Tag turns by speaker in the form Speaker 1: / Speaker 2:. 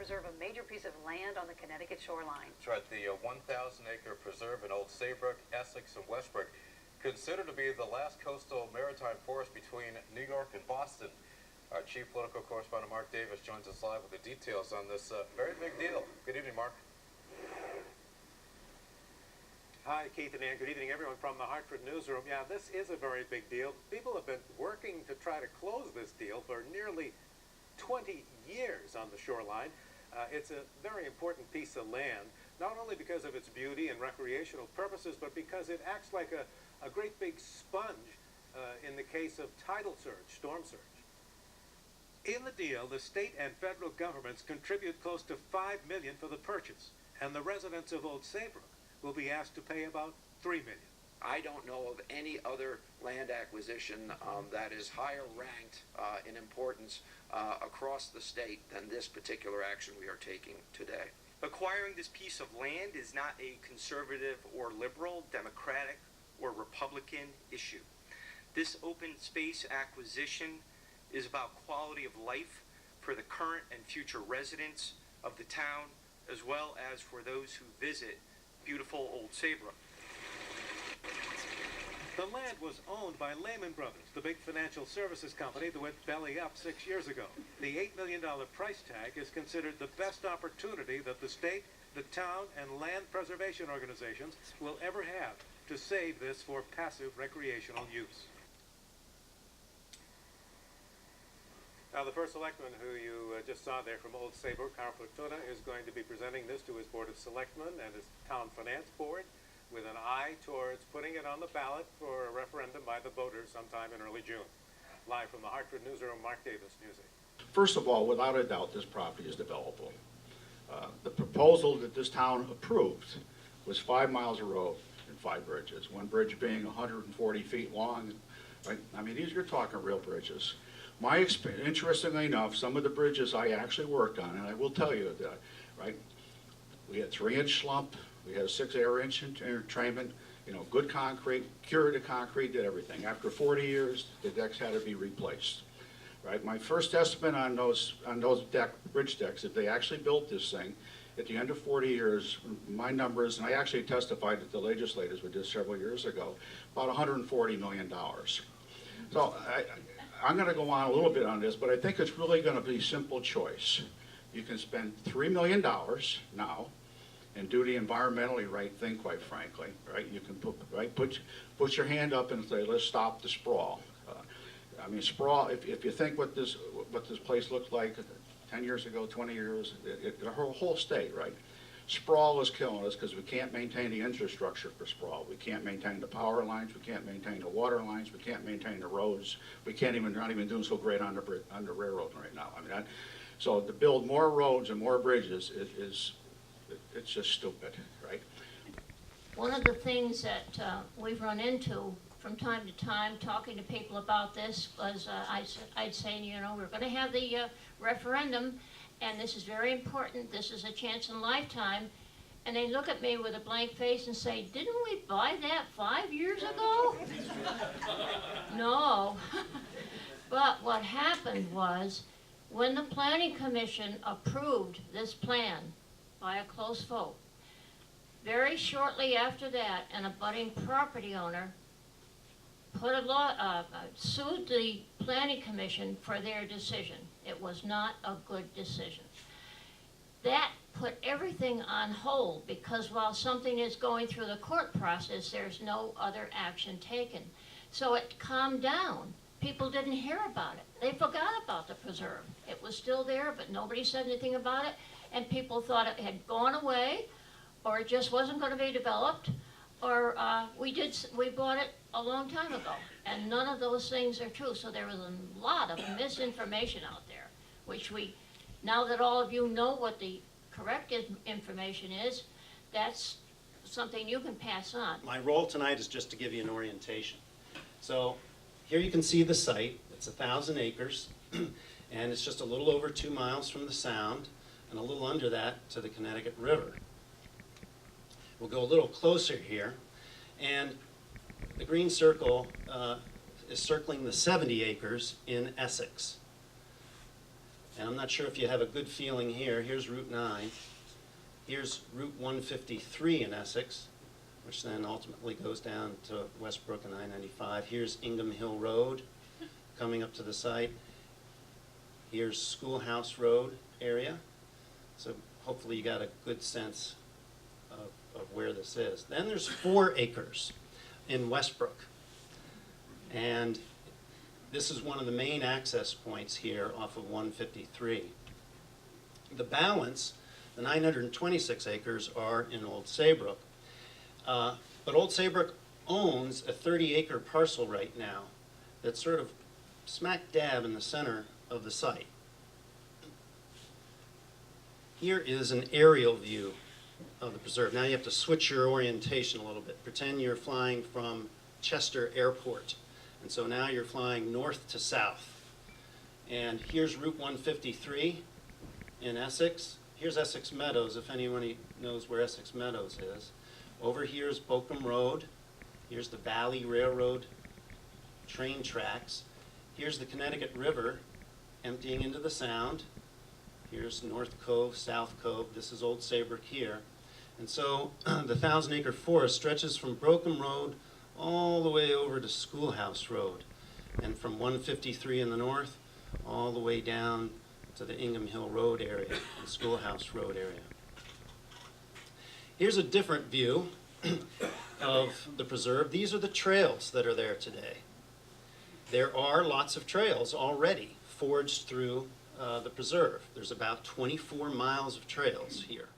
Speaker 1: Preserve a major piece of land on the Connecticut shoreline.
Speaker 2: That's right, the 1,000-acre preserve in Old Saybrook, Essex and Westbrook, considered to be the last coastal maritime forest between New York and Boston. Our chief political correspondent, Mark Davis, joins us live with the details on this very big deal. Good evening, Mark.
Speaker 3: Hi, Keith and Ann. Good evening, everyone from the Hartford newsroom. Yeah, this is a very big deal. People have been working to try to close this deal for nearly 20 years on the shoreline. It's a very important piece of land, not only because of its beauty and recreational purposes, but because it acts like a great big sponge in the case of tidal surge, storm surge. In the deal, the state and federal governments contribute close to $5 million for the purchase, and the residents of Old Saybrook will be asked to pay about $3 million.
Speaker 4: I don't know of any other land acquisition that is higher ranked in importance across the state than this particular action we are taking today.
Speaker 5: Acquiring this piece of land is not a conservative or liberal, Democratic or Republican issue. This open space acquisition is about quality of life for the current and future residents of the town, as well as for those who visit beautiful Old Saybrook.
Speaker 3: The land was owned by Lehman Brothers, the big financial services company that went belly up 6 years ago. The $8 million price tag is considered the best opportunity that the state, the town, and land preservation organizations will ever have to save this for passive recreational use. Now, the first selectman who you just saw there from Old Saybrook, Carl Fortuna, is going to be presenting this to his Board of Selectmen and his Town Finance Board, with an eye towards putting it on the ballot for a referendum by the voters sometime in early June. Live from the Hartford newsroom, Mark Davis, News 8.
Speaker 6: First of all, without a doubt, this property is developable. The proposal that this town approved was 5 miles of road and 5 bridges, one bridge being 140 feet long. Right? I mean, you're talking real bridges. My experience, interestingly enough, some of the bridges I actually worked on, and I will tell you that, right, we had 3-inch slump, we had a 6-inch entrainment, you know, good concrete, cured concrete, did everything. After 40 years, the decks had to be replaced. Right? My first estimate on those bridge decks, if they actually built this thing, at the end of 40 years, my numbers, and I actually testified at the legislators we did several years ago, about $140 million. So I'm going to go on a little bit on this, but I think it's really going to be a simple choice. You can spend $3 million now and do the environmentally right thing, quite frankly, right? You can put your hand up and say, let's stop the sprawl. I mean, sprawl, if you think what this place looked like 10 years ago, 20 years, the whole state, right? Sprawl is killing us because we can't maintain the infrastructure for sprawl. We can't maintain the power lines, we can't maintain the water lines, we can't maintain the roads. We can't even, not even doing so great on the railroad right now. I mean, so to build more roads and more bridges it's just stupid, right?
Speaker 7: One of the things that we've run into from time to time talking to people about this was I'd say, you know, we're going to have the referendum, and this is very important, this is a chance in a lifetime, and they look at me with a blank face and say, didn't we buy that 5 years ago? No. But what happened was, when the Planning Commission approved this plan by a close vote, very shortly after that, an abutting property owner put sued the Planning Commission for their decision. It was not a good decision. That put everything on hold because while something is going through the court process, there's no other action taken. So it calmed down. People didn't hear about it. They forgot about the preserve. It was still there, but nobody said anything about it, and people thought it had gone away, or it just wasn't going to be developed, or we bought it a long time ago, and none of those things are true. So there was a lot of misinformation out there, which now that all of you know what the correct information is, that's something you can pass on.
Speaker 8: My role tonight is just to give you an orientation. So here you can see the site. It's 1,000 acres, and it's just a little over 2 miles from the Sound, and a little under that to the Connecticut River. We'll go a little closer here, and the green circle is circling the 70 acres in Essex. And I'm not sure if you have a good feeling here. Here's Route 9. Here's Route 153 in Essex, which then ultimately goes down to Westbrook and I-95. Here's Ingham Hill Road coming up to the site. Here's Schoolhouse Road area. So hopefully you got a good sense of where this is. Then there's 4 acres in Westbrook. And this is one of the main access points here off of 153. The balance, the 926 acres, are in Old Saybrook. But Old Saybrook owns a 30-acre parcel right now that's sort of smack dab in the center of the site. Here is an aerial view of the preserve. Now you have to switch your orientation a little bit. Pretend you're flying from Chester Airport. And so now you're flying north to south. And here's Route 153 in Essex. Here's Essex Meadows, if anyone knows where Essex Meadows is. Over here is Bochum Road. Here's the Valley Railroad train tracks. Here's the Connecticut River emptying into the Sound. Here's North Cove, South Cove. This is Old Saybrook here. And so the 1,000-acre forest stretches from Bochum Road all the way over to Schoolhouse Road, and from 153 in the north all the way down to the Ingham Hill Road area and Schoolhouse Road area. Here's a different view of the preserve. These are the trails that are there today. There are lots of trails already forged through the preserve. There's about 24 miles of trails here.